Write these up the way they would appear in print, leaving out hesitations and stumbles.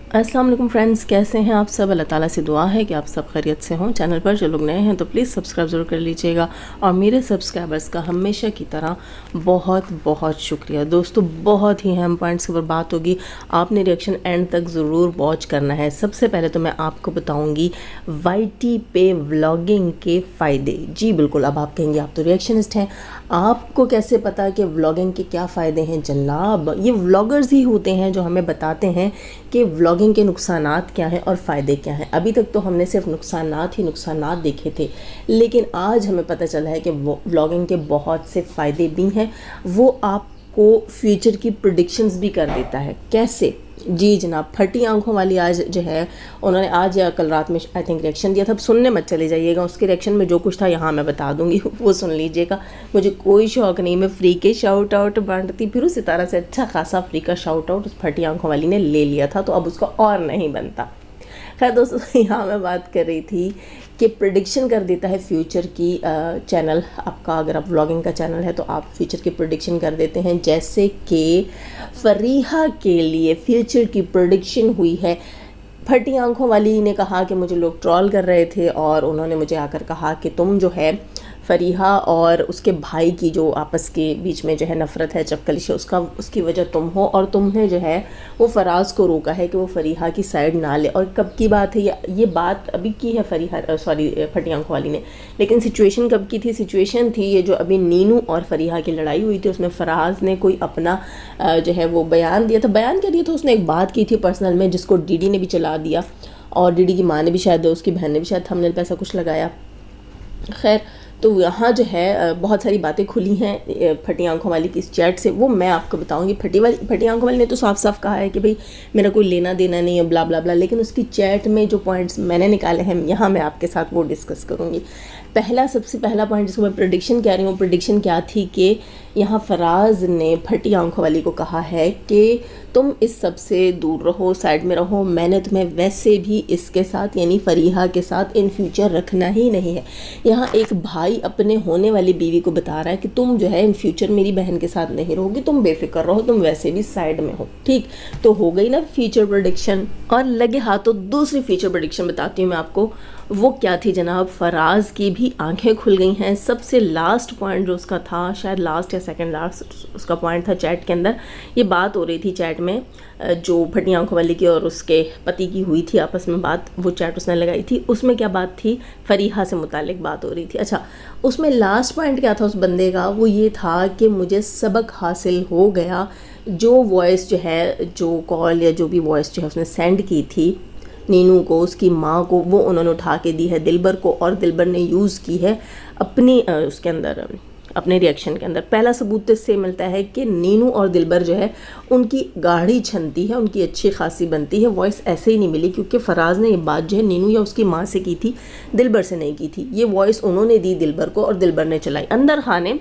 अस्सलाम वालेकुम फ्रेंड्स, कैसे हैं आप सब। अल्लाह ताला से दुआ है कि आप सब खैरियत से हों। चैनल पर जो लोग नए हैं तो प्लीज़ सब्सक्राइब ज़रूर कर लीजिएगा और मेरे सब्सक्राइबर्स का हमेशा की तरह बहुत बहुत शुक्रिया। दोस्तों, बहुत ही अहम पॉइंट्स के ऊपर बात होगी, आपने रिएक्शन एंड तक ज़रूर वॉच करना है। सबसे पहले तो मैं आपको बताऊँगी YT पे व्लॉगिंग के फ़ायदे। जी बिल्कुल, अब आप कहेंगे आप तो रिएक्शनिस्ट हैं, आपको कैसे पता कि व्लॉगिंग के क्या फ़ायदे हैं। जनाब, ये व्लॉगर्स ही होते हैं जो हमें बताते हैं कि व्लॉगिंग के नुकसानात क्या हैं और फ़ायदे क्या हैं। अभी तक तो हमने सिर्फ नुकसानात ही नुकसानात देखे थे, लेकिन आज हमें पता चला है कि व्लॉगिंग के बहुत से फ़ायदे भी हैं। वो आपको फ्यूचर की प्रेडिक्शंस भी कर देता है। कैसे? जी जनाब, फटी आंखों वाली आज जो है, उन्होंने आज या कल रात में आई थिंक रिएक्शन दिया था। अब सुनने मत चले जाइएगा, उसके रिएक्शन में जो कुछ था यहाँ मैं बता दूंगी, वो सुन लीजिएगा। मुझे कोई शौक़ नहीं, मैं फ्री के शाउट आउट बांटती फिरूँ। सितारा से अच्छा खासा फ्री का शाउट आउट उस फटी आंखों वाली ने ले लिया था, तो अब उसका और नहीं बनता। खैर दोस्तों, यहाँ मैं बात कर रही थी कि प्रेडिक्शन कर देता है फ्यूचर की। चैनल आपका, अगर आप व्लॉगिंग का चैनल है तो आप फ्यूचर की प्रेडिक्शन कर देते हैं। जैसे कि फरीहा के लिए फ्यूचर की प्रेडिक्शन हुई है। फटी आंखों वाली ने कहा कि मुझे लोग ट्रोल कर रहे थे और उन्होंने मुझे आकर कहा कि तुम जो है फरीहा और उसके भाई की जो आपस के बीच में जो है नफ़रत है, चपकलिश है, उसकी वजह तुम हो और तुमने जो है वो फराज को रोका है कि वो फरीहा की साइड ना ले। और कब की बात है ये बात अभी की है फटी आंखों वाली ने, लेकिन सिचुएशन कब की थी? सिचुएशन थी ये जो अभी नीनू और फरीहा की लड़ाई हुई थी, उसमें फराज ने कोई अपना जो है वो बयान दिया था। बयान क्या दिया था? उसने एक बात की थी पर्सनल में, जिसको डीडी ने भी चला दिया और डीडी की माँ ने भी शायद, उसकी बहन ने भी शायद थंबनेल पे ऐसा कुछ लगाया। खैर, तो यहाँ जो है बहुत सारी बातें खुली हैं फटी आंखों वाली की इस चैट से, वो मैं आपको बताऊंगी। फटी आंखों वाली ने तो साफ साफ कहा है कि भाई मेरा कोई लेना देना नहीं है, ब्ला ब्ला ब्ला, लेकिन उसकी चैट में जो पॉइंट्स मैंने निकाले हैं यहाँ मैं आपके साथ वो डिस्कस करूँगी। सबसे पहला पॉइंट जिसको मैं प्रेडिक्शन कह रही हूँ, प्रेडिक्शन क्या थी कि यहाँ फराज ने फटी आंखों वाली को कहा है कि तुम इस सब से दूर रहो, साइड में रहो, मैंने तुम्हें वैसे भी इसके साथ यानी फरीहा के साथ इन फ्यूचर रखना ही नहीं है। यहाँ एक भाई अपने होने वाली बीवी को बता रहा है कि तुम जो है इन फ्यूचर मेरी बहन के साथ नहीं रहोगी, तुम बेफिक्र रहो, तुम वैसे भी साइड में हो। ठीक, तो हो गई ना फ्यूचर प्रेडिक्शन। और लगे हाथों दूसरी फ्यूचर प्रेडिक्शन बताती हूँ मैं आपको। वो क्या थी जनाब? फराज की भी आंखें खुल गई हैं। सबसे लास्ट पॉइंट जो उसका था, शायद लास्ट या सेकंड लास्ट उसका पॉइंट था चैट के अंदर, ये बात हो रही थी चैट में जो फटी आंखों वाली की और उसके पति की हुई थी आपस में बात, वो चैट उसने लगाई थी। उसमें क्या बात थी? फरीहा से मुतालिक बात हो रही थी। अच्छा, उसमें लास्ट पॉइंट क्या था उस बंदे का? वो ये था कि मुझे सबक हासिल हो गया। जो वॉइस जो है, जो कॉल या जो भी वॉइस जो है उसने सेंड की थी नीनू को, उसकी माँ को, वो उन्होंने उठा के दी है दिलबर को और दिलबर ने यूज़ की है अपनी उसके अंदर, अपने रिएक्शन के अंदर। पहला सबूत तो इससे मिलता है कि नीनू और दिलबर जो है उनकी गाढ़ी छनती है, उनकी अच्छी खासी बनती है। वॉइस ऐसे ही नहीं मिली क्योंकि फराज ने ये बात जो है नीनू या उसकी माँ से की थी, दिलबर से नहीं की थी। ये वॉइस उन्होंने दी दिलबर को और दिलबर ने चलाई। अंदर खाने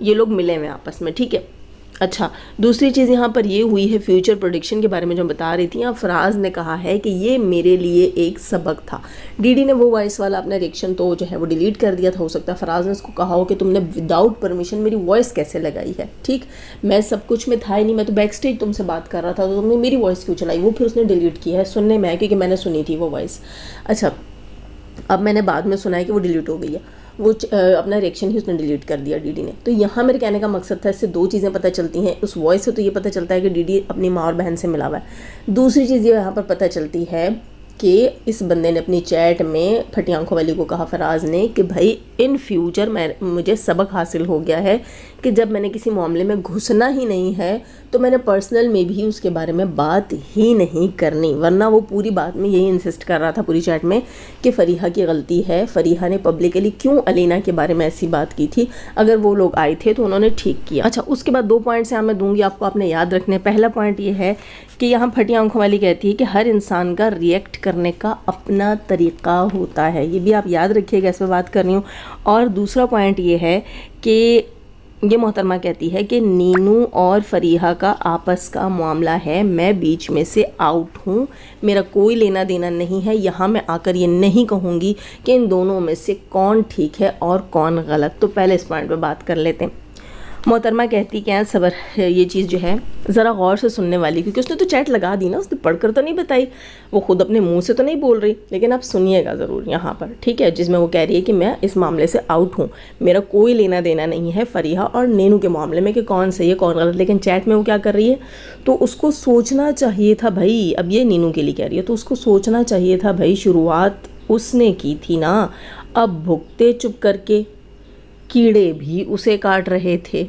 ये लोग मिले हुए आपस में, ठीक है। अच्छा, दूसरी चीज़ यहाँ पर ये हुई है फ्यूचर प्रेडिक्शन के बारे में जो बता रही थी। यहाँ फराज ने कहा है कि ये मेरे लिए एक सबक था। डीडी ने वो वॉइस वाला अपना रिएक्शन तो जो है वो डिलीट कर दिया था। हो सकता है फराज ने उसको कहा हो कि तुमने विदाउट परमिशन मेरी वॉइस कैसे लगाई है। ठीक, मैं सब कुछ में था ही नहीं, मैं तो बैक स्टेज तुमसे बात कर रहा था, तो तुमने मेरी वॉइस क्यों चलाई? वो फिर उसने डिलीट किया है, सुनने में आया क्योंकि मैंने सुनी थी वो वॉइस। अच्छा, अब मैंने बाद में सुना है कि वो डिलीट हो गई है। वो अपना रिएक्शन ही उसने डिलीट कर दिया डीडी ने। तो यहाँ मेरे कहने का मकसद था, इससे दो चीज़ें पता चलती हैं। उस वॉइस से तो ये पता चलता है कि डीडी अपनी माँ और बहन से मिला हुआ है। दूसरी चीज़ ये यहाँ पर पता चलती है कि इस बंदे ने अपनी चैट में फटी आंखों वाली को कहा, फराज ने, कि भाई इन फ्यूचर मुझे सबक हासिल हो गया है कि जब मैंने किसी मामले में घुसना ही नहीं है तो मैंने पर्सनल में भी उसके बारे में बात ही नहीं करनी। वरना वो पूरी बात में यही इंसिस्ट कर रहा था पूरी चैट में कि फरीहा की गलती है, फरीहा ने पब्लिकली क्यों अलीना के बारे में ऐसी बात की थी, अगर वो लोग आए थे तो उन्होंने ठीक किया। अच्छा, उसके बाद दो पॉइंट्स यहाँ मैं दूंगी आपको, आपने याद रखने। पहला पॉइंट ये है कि यहाँ फटी आंखों वाली कहती है कि हर इंसान का रिएक्ट करने का अपना तरीक़ा होता है, ये भी आप याद रखिएगा, इस पर बात कर रही हूँ। और दूसरा पॉइंट ये है कि ये मोहतरमा कहती है कि नीनू और फरीहा का आपस का मामला है, मैं बीच में से आउट हूँ, मेरा कोई लेना देना नहीं है। यहाँ मैं आकर ये नहीं कहूँगी कि इन दोनों में से कौन ठीक है और कौन गलत। तो पहले इस पॉइंट पे बात कर लेते हैं। मोहतरमा कहती क्या सबर, ये चीज़ जो है ज़रा गौर से सुनने वाली, क्योंकि उसने तो चैट लगा दी ना, उसने पढ़कर तो नहीं बताई, वो खुद अपने मुंह से तो नहीं बोल रही, लेकिन आप सुनिएगा ज़रूर यहाँ पर, ठीक है, जिसमें वो कह रही है कि मैं इस मामले से आउट हूँ, मेरा कोई लेना देना नहीं है फरीहा और नीनू के मामले में कि कौन सही है कौन गलत। लेकिन चैट में वो क्या कर रही है, तो उसको सोचना चाहिए था भाई, अब ये नीनू के लिए कह रही है, तो उसको सोचना चाहिए था भाई, शुरुआत उसने की थी ना, अब भुगते चुप करके, कीड़े भी उसे काट रहे थे।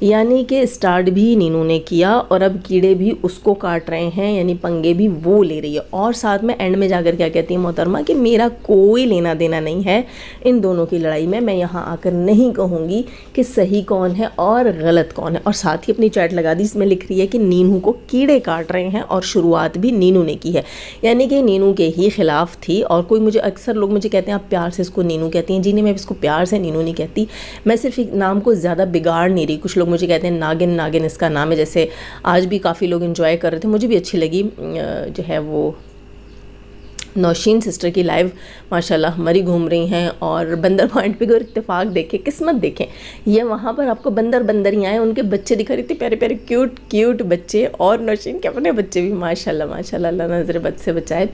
यानी कि स्टार्ट भी नीनू ने किया और अब कीड़े भी उसको काट रहे हैं, यानी पंगे भी वो ले रही है। और साथ में एंड में जाकर क्या कहती है मोहतरमा कि मेरा कोई लेना देना नहीं है इन दोनों की लड़ाई में, मैं यहाँ आकर नहीं कहूँगी कि सही कौन है और गलत कौन है। और साथ ही अपनी चैट लगा दी, इसमें लिख रही है कि नीनू को कीड़े काट रहे हैं और शुरुआत भी नीनू ने की है, यानी कि नीनू के ही खिलाफ थी। और कोई मुझे, अक्सर लोग मुझे कहते हैं आप प्यार से इसको नीनू कहती हैं, जी नहीं, मैं इसको प्यार से नीनू नहीं कहती, मैं सिर्फ एक नाम को ज़्यादा बिगाड़ नहीं रही। कुछ लोग मुझे कहते हैं नागिन, नागिन इसका नाम है, जैसे आज भी काफ़ी लोग एंजॉय कर रहे थे, मुझे भी अच्छी लगी जो है वो नौशीन सिस्टर की लाइव, माशाल्लाह हमारी घूम रही हैं। और बंदर पॉइंट पे अगर इत्तेफाक देखें, किस्मत देखें, ये वहाँ पर आपको बंदर बंदरियाँ हैं, उनके बच्चे दिखा रहे थे, प्यारे प्यारे क्यूट क्यूट बच्चे, और नौशीन के अपने बच्चे भी माशाल्लाह माशाल्लाह, अल्लाह नज़र बद से बचाए,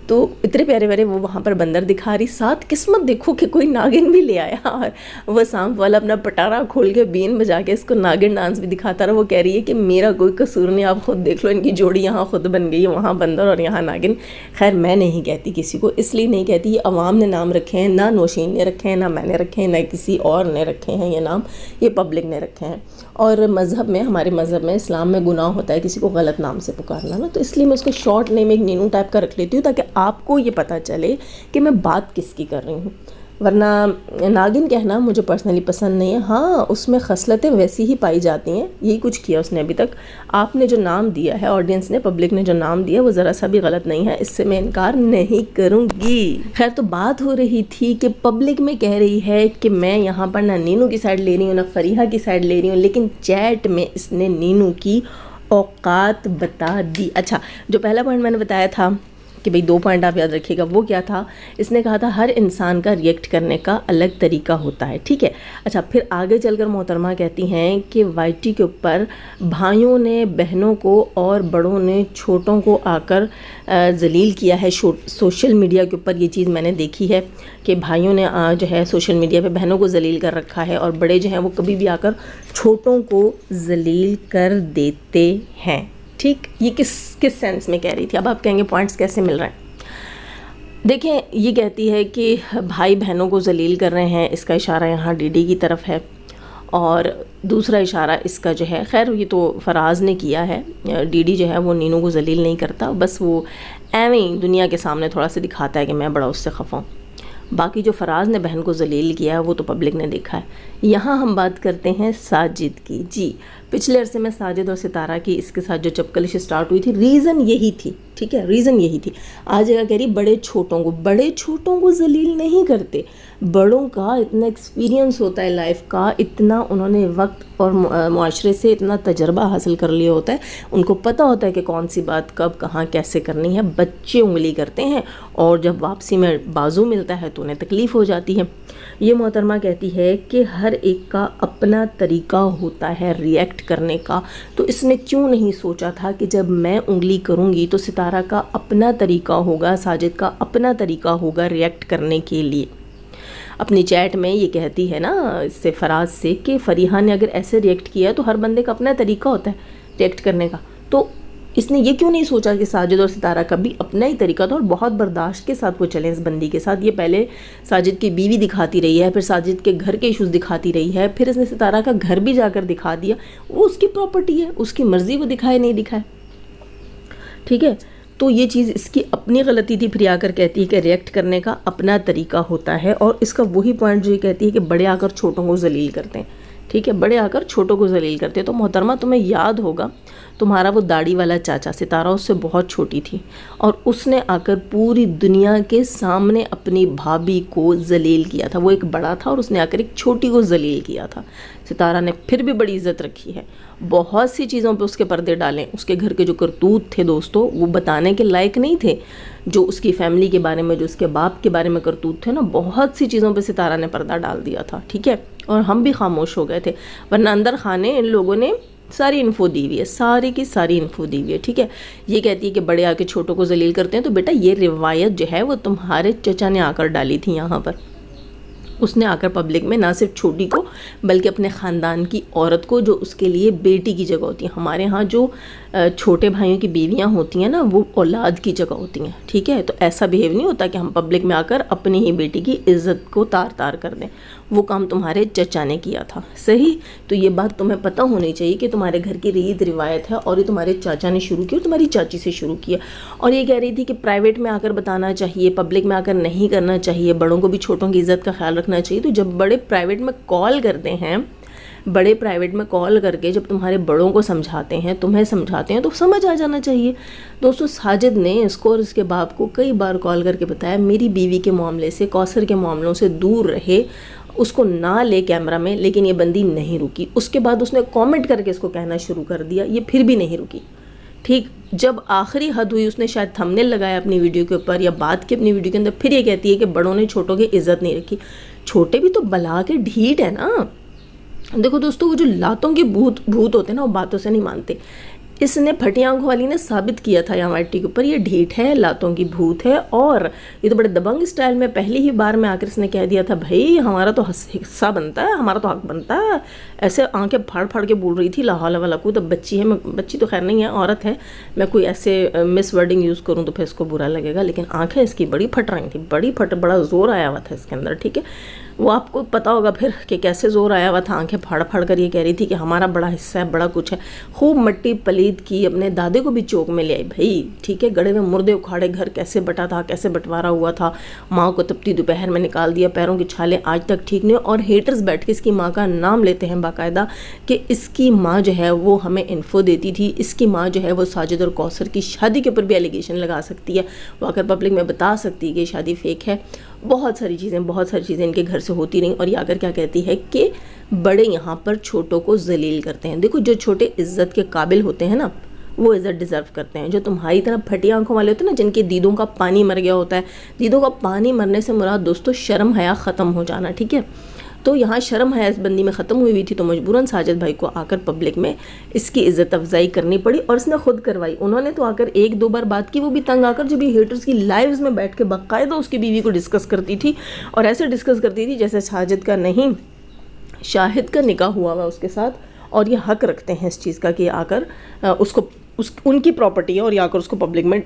तो इतने प्यारे प्यारे वो वहाँ पर बंदर दिखा रही। साथ किस्मत देखो कि कोई नागिन भी ले आया और वो सांप वाला अपना पटारा खोल के बीन बजा के इसको नागिन डांस भी दिखाता रहा। वो कह रही है कि मेरा कोई कसूर नहीं, आप खुद देख लो, इनकी जोड़ी यहाँ खुद बन गई है, वहाँ बंदर और यहाँ नागिन। खैर मैं नहीं कहती किसी को, इसलिए नहीं कहती, ये अवाम ने नाम रखे हैं, ना नौशीन ने रखे हैं, ना मैंने रखे हैं, ना किसी और ने रखे हैं, ये नाम ये पब्लिक ने रखे हैं। और मज़हब में, हमारे मज़हब में, इस्लाम में गुनाह होता है किसी को गलत नाम से पुकारना ना, तो इसलिए मैं उसको शॉर्ट नेम एक नीनू टाइप का रख लेती हूँ, ताकि आपको ये पता चले कि मैं बात किसकी कर रही हूँ। वरना नागिन कहना मुझे पर्सनली पसंद नहीं है। हाँ, उसमें खसलतें वैसी ही पाई जाती हैं, यही कुछ किया उसने अभी तक। आपने जो नाम दिया है, ऑडियंस ने, पब्लिक ने जो नाम दिया, वो ज़रा सा भी गलत नहीं है, इससे मैं इनकार नहीं करूँगी। खैर, तो बात हो रही थी कि पब्लिक में कह रही है कि मैं यहाँ पर ना नीनू की साइड ले रही हूँ ना फरीहा की साइड ले रही हूँ, लेकिन चैट में इसने नीनू की औकात बता दी। अच्छा, जो पहला पॉइंट मैंने बताया था कि भाई 2 पॉइंट आप याद रखिएगा, वो क्या था, इसने कहा था हर इंसान का रिएक्ट करने का अलग तरीका होता है, ठीक है। अच्छा, फिर आगे चलकर मोहतरमा कहती हैं कि वाईटी के ऊपर भाइयों ने बहनों को और बड़ों ने छोटों को आकर जलील किया है। सोशल मीडिया के ऊपर ये चीज़ मैंने देखी है कि भाइयों ने जो है सोशल मीडिया पे बहनों को जलील कर रखा है, और बड़े जो हैं वो कभी भी आकर छोटों को जलील कर देते हैं, ठीक। ये किस सेंस में कह रही थी, अब आप कहेंगे पॉइंट्स कैसे मिल रहे हैं। देखें, ये कहती है कि भाई बहनों को जलील कर रहे हैं, इसका इशारा यहाँ डीडी की तरफ है, और दूसरा इशारा इसका जो है, खैर ये तो फराज ने किया है, डीडी जो है वो नीनू को जलील नहीं करता, बस वो एवं ही दुनिया के सामने थोड़ा सा दिखाता है कि मैं बड़ा उससे खफा हूँ। बाकी जो फराज ने बहन को जलील किया है वो तो पब्लिक ने देखा है। यहाँ हम बात करते हैं साजिद की। जी, पिछले अरसे में साजिद और सितारा की इसके साथ जो चपकलिश स्टार्ट हुई थी, रीज़न यही थी, ठीक है, रीज़न यही थी। आज जगह कह रही बड़े छोटों को जलील नहीं करते, बड़ों का इतना एक्सपीरियंस होता है लाइफ का, इतना उन्होंने वक्त और मुआशरे से इतना तजर्बा हासिल कर लिया होता है, उनको पता होता है कि कौन सी बात कब कहाँ कैसे करनी है। बच्चे उंगली करते हैं और जब वापसी में बाजू मिलता है तो उन्हें तकलीफ़ हो जाती है। ये मोहतरमा कहती है कि हर एक का अपना तरीका होता है रिएक्ट करने का, तो इसने क्यों नहीं सोचा था कि जब मैं उंगली करूँगी तो सितारा का अपना तरीका होगा, साजिद का अपना तरीका होगा रिएक्ट करने के लिए। अपनी चैट में ये कहती है ना इससे, फराज से, कि फरीहा ने अगर ऐसे रिएक्ट किया तो हर बंदे का अपना तरीका होता है रिएक्ट करने का, तो इसने ये क्यों नहीं सोचा कि साजिद और सितारा का भी अपना ही तरीका था और बहुत बर्दाश्त के साथ वो चले इस बंदी के साथ। ये पहले साजिद की बीवी दिखाती रही है, फिर साजिद के घर के इश्यूज़ दिखाती रही है, फिर इसने सितारा का घर भी जाकर दिखा दिया। वो उसकी प्रॉपर्टी है, उसकी मर्ज़ी, वो दिखाए नहीं दिखाए, ठीक है। तो ये चीज़ इसकी अपनी गलती थी। फिर आकर कहती है कि रिएक्ट करने का अपना तरीका होता है, और इसका वही पॉइंट जो ये कहती है कि बड़े आकर छोटों को जलील करते हैं, ठीक है, बड़े आकर छोटों को जलील करते हैं। तो मोहतरमा तुम्हें याद होगा, तुम्हारा वो दाढ़ी वाला चाचा सितारा उससे बहुत छोटी थी और उसने आकर पूरी दुनिया के सामने अपनी भाभी को जलील किया था। वो एक बड़ा था और उसने आकर एक छोटी को जलील किया था। सितारा ने फिर भी बड़ी इज्जत रखी है, बहुत सी चीज़ों पे उसके पर्दे डालें। उसके घर के जो करतूत थे दोस्तों, वो बताने के लायक नहीं थे। जो उसकी फैमिली के बारे में, जो उसके बाप के बारे में करतूत थे ना, बहुत सी चीज़ों पे सितारा ने पर्दा डाल दिया था, ठीक है। और हम भी खामोश हो गए थे, वरना अंदर खाने इन लोगों ने सारी इन्फो दी हुई है, सारी की सारी इन्फो दी हुई है, ठीक है। ये कहती है कि बड़े आके छोटों को जलील करते हैं, तो बेटा ये रिवायत जो है वो तुम्हारे चचा ने आकर डाली थी यहाँ पर। उसने आकर पब्लिक में ना सिर्फ छोटी को बल्कि अपने ख़ानदान की औरत को, जो उसके लिए बेटी की जगह होती है। हमारे यहाँ जो छोटे भाइयों की बीवियाँ होती हैं ना, वो औलाद की जगह होती हैं, ठीक है। तो ऐसा बिहेव नहीं होता कि हम पब्लिक में आकर अपनी ही बेटी की इज़्ज़त को तार तार कर दें। वो काम तुम्हारे चचा ने किया था, सही। तो ये बात तुम्हें पता होनी चाहिए कि तुम्हारे घर की रीत रिवायत है और ये तुम्हारे चाचा ने शुरू की और तुम्हारी चाची से शुरू किया। और ये कह रही थी कि प्राइवेट में आकर बताना चाहिए, पब्लिक में आकर नहीं करना चाहिए, बड़ों को भी छोटों की इज़्ज़त का ख्याल रखना चाहिए। तो जब बड़े प्राइवेट में कॉल करते हैं, बड़े प्राइवेट में कॉल करके जब तुम्हारे बड़ों को समझाते हैं, तुम्हें समझाते हैं, तो समझ आ जाना चाहिए। दोस्तों साजिद ने इसको और इसके बाप को कई बार कॉल करके बताया, मेरी बीवी के मामले से, कौसर के मामलों से दूर रहे, उसको ना ले कैमरा में। लेकिन ये बंदी नहीं रुकी। उसके बाद उसने कमेंट करके इसको कहना शुरू कर दिया, ये फिर भी नहीं रुकी, ठीक। जब आखिरी हद हुई, उसने शायद थंबनेल लगाया अपनी वीडियो के ऊपर या बात की अपनी वीडियो के अंदर, फिर ये कहती है कि बड़ों ने छोटों की इज्जत नहीं रखी। छोटे भी तो बला के ढीठ है ना। देखो दोस्तों, वो जो लातों के भूत होते हैं ना, वो बातों से नहीं मानते। इसने फटी आंखों वाली ने साबित किया था यहाँ वाइटी के ऊपर, ये ढीठ है, लातों की भूत है। और ये तो बड़े दबंग स्टाइल में पहली ही बार में आकर इसने कह दिया था, भाई हमारा तो हिस्सा बनता है, हमारा तो हक बनता है। ऐसे आंखें फाड़ फाड़ के बोल रही थी, ला हौला वला कुव्वत। अब बच्ची है, बच्ची तो खैर नहीं है, औरत है, मैं कोई ऐसे मिस वर्डिंग यूज़ करूँ तो फिर इसको बुरा लगेगा। लेकिन आंखें इसकी बड़ी फट रही थी, बड़ा ज़ोर आया हुआ था इसके अंदर, ठीक है। वो आपको पता होगा फिर कि कैसे ज़ोर आया हुआ था। आंखें फाड़ फाड़ कर ये कह रही थी कि हमारा बड़ा हिस्सा है, बड़ा कुछ है। खूब मट्टी पलीद की, अपने दादे को भी चौक में ले आई भाई, ठीक है। गड़े में मुर्दे उखाड़े, घर कैसे बटा था, कैसे बंटवारा हुआ था, माँ को तपती दोपहर में निकाल दिया, पैरों की छालें आज तक ठीक नहीं। और हेटर्स बैठ के इसकी माँ का नाम लेते हैं बाकायदा कि इसकी माँ जो है वो हमें इन्फो देती थी, इसकी माँ जो है वो साजिद और कौसर की शादी के ऊपर भी एलिगेशन लगा सकती है, वो आकर पब्लिक में बता सकती है कि शादी फेक है। बहुत सारी चीज़ें इनके घर से होती रहीं। और ये आकर क्या कहती है कि बड़े यहाँ पर छोटों को जलील करते हैं। देखो, जो छोटे इज्जत के काबिल होते हैं ना, वो इज़्ज़त डिज़र्व करते हैं। जो तुम्हारी तरह फटी आंखों वाले होते हैं ना, जिनके दीदों का पानी मर गया होता है, दीदों का पानी मरने से मुराद दोस्तों शर्म हया ख़त्म हो जाना, ठीक है। तो यहाँ शर्म हया इस बंदी में ख़त्म हुई थी, तो मजबूरन साजिद भाई को आकर पब्लिक में इसकी इज़्ज़त अफजाई करनी पड़ी और इसने खुद करवाई। उन्होंने तो आकर एक दो बार बात की, वो भी तंग आकर, जब ये हेटर्स की लाइव्स में बैठ के बाकायदा उसकी बीवी को डिस्कस करती थी। और ऐसे डिस्कस करती थी जैसे साजिद का नहीं, शाहिद का निकाह हुआ हुआ उसके साथ, और ये हक रखते हैं इस चीज़ का कि आकर उनकी प्रॉपर्टी है और ये आकर उसको पब्लिक में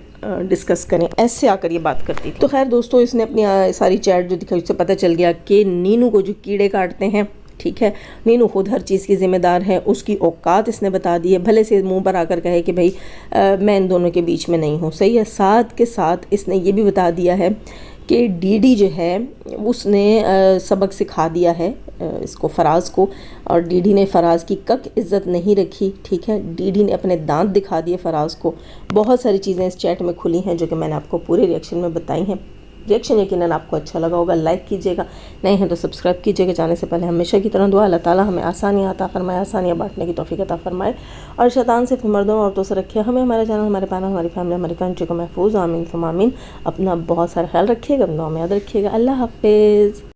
डिस्कस करें। ऐसे आकर ये बात करती थी। तो खैर दोस्तों, इसने अपनी सारी चैट जो दिखाई, उससे पता चल गया कि नीनू को जो कीड़े काटते हैं, ठीक है, नीनू खुद हर चीज़ की ज़िम्मेदार है, उसकी औकात इसने बता दी है। भले से मुंह पर आकर कहे कि भाई मैं इन दोनों के बीच में नहीं हूँ, सही है। साथ के साथ इसने ये भी बता दिया है कि डीडी जो है उसने सबक सिखा दिया है इसको, फराज को, और डीडी ने फराज की कक इज़्ज़त नहीं रखी, ठीक है। डीडी ने अपने दांत दिखा दिए फराज को। बहुत सारी चीज़ें इस चैट में खुली हैं जो कि मैंने आपको पूरे रिएक्शन में बताई हैं। रिएक्शन यकीनन आपको अच्छा लगा होगा, लाइक कीजिएगा, नए हैं तो सब्सक्राइब कीजिएगा। जाने से पहले हमेशा की तरह दुआ, अल्लाह ताला हमें आसानियाँ अता फरमाए, आसानियाँ बांटने की तौफीक अता फरमाए, और शैतान से मर्दों और औरतों से रखे हमें, हमारे चैनल, हमारे पैनल, हमारी फैमिली, हमारी कंट्री को महफूज। आमीन सुम्मा आमीन। अपना बहुत सारा ख्याल रखिएगा, दुआ में याद रखिएगा। अल्लाह हाफिज़।